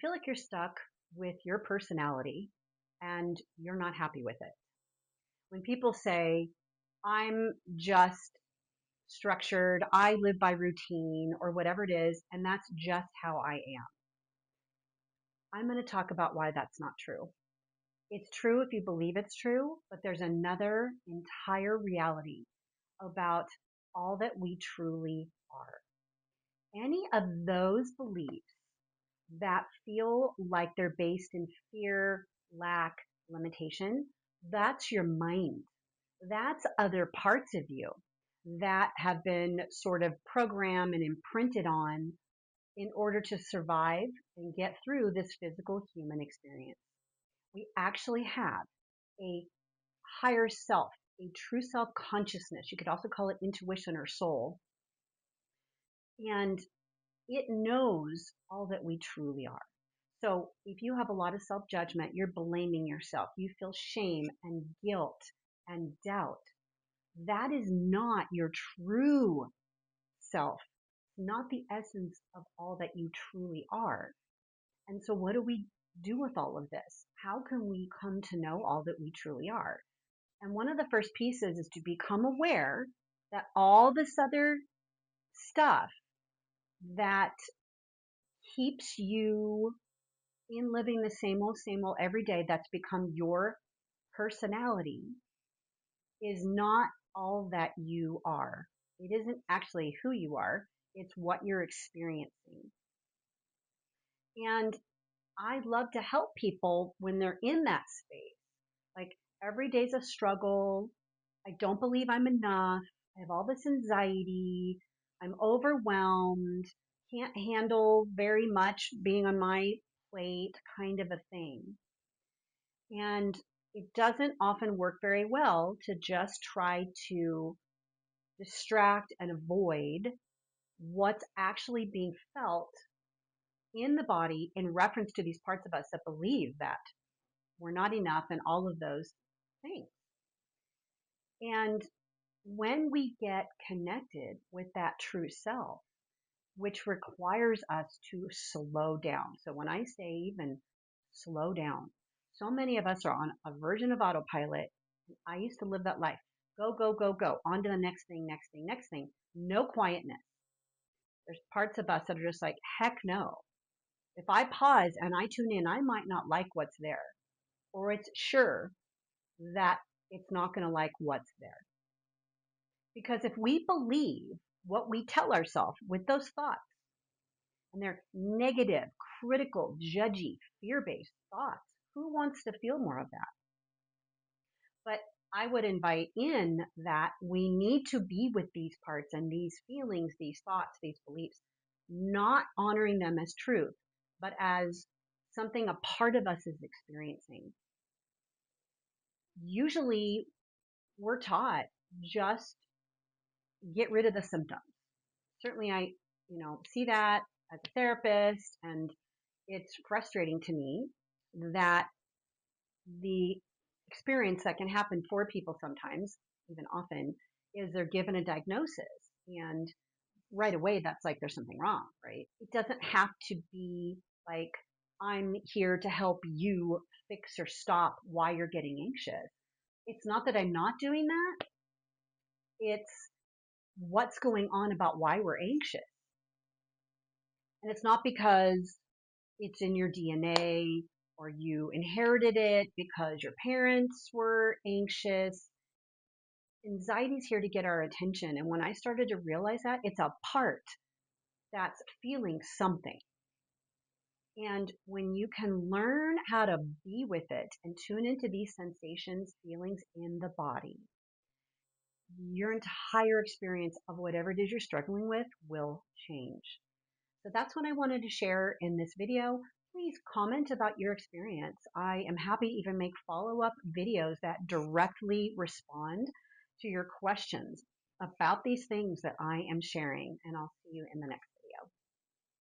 feel like you're stuck with your personality and you're not happy with it. When people say, I'm just structured, I live by routine, or whatever it is, and that's just how I am, I'm going to talk about why that's not true. It's true if you believe it's true, but there's another entire reality about all that we truly are. Any of those beliefs that feel like they're based in fear, lack, limitation, that's your mind. That's other parts of you that have been sort of programmed and imprinted on in order to survive and get through this physical human experience. We actually have a higher self, a true self consciousness. You could also call it intuition or soul. And it knows all that we truly are. So if you have a lot of self judgment, you're blaming yourself, you feel shame and guilt and doubt. That is not your true self, not the essence of all that you truly are. And so, what do we do with all of this? How can we come to know all that we truly are? And one of the first pieces is to become aware that all this other stuff that keeps you in living the same old every day, that's become your personality, is not all that you are. It isn't actually who you are, it's what you're experiencing. And I love to help people when they're in that space. Like every day's a struggle. I don't believe I'm enough. I have all this anxiety. I'm overwhelmed. Can't handle very much being on my plate, kind of a thing. And it doesn't often work very well to just try to distract and avoid what's actually being felt in the body in reference to these parts of us that believe that we're not enough and all of those things. And when we get connected with that true self, which requires us to slow down. So when I say even slow down, so many of us are on a version of autopilot. I used to live that life. Go, go, go, go. On to the next thing, next thing, next thing. No quietness. There's parts of us that are just like, heck no. If I pause and I tune in, I might not like what's there. Or it's sure that it's not going to like what's there. Because if we believe what we tell ourselves with those thoughts, and they're negative, critical, judgy, fear based thoughts, who wants to feel more of that? But I would invite in that we need to be with these parts and these feelings, these thoughts, these beliefs, not honoring them as truth, but as something a part of us is experiencing. Usually we're taught just get rid of the symptoms. Certainly I, see that as a therapist, and it's frustrating to me that the experience that can happen for people sometimes, even often, is they're given a diagnosis and right away that's like there's something wrong, right? It doesn't have to be like I'm here to help you fix or stop why you're getting anxious. It's not that I'm not doing that. It's what's going on about why we're anxious. And it's not because it's in your DNA or you inherited it because your parents were anxious. Anxiety is here to get our attention. And when I started to realize that, it's a part that's feeling something. And when you can learn how to be with it and tune into these sensations, feelings in the body, your entire experience of whatever it is you're struggling with will change. So that's what I wanted to share in this video. Please comment about your experience. I am happy to even make follow-up videos that directly respond to your questions about these things that I am sharing. And I'll see you in the next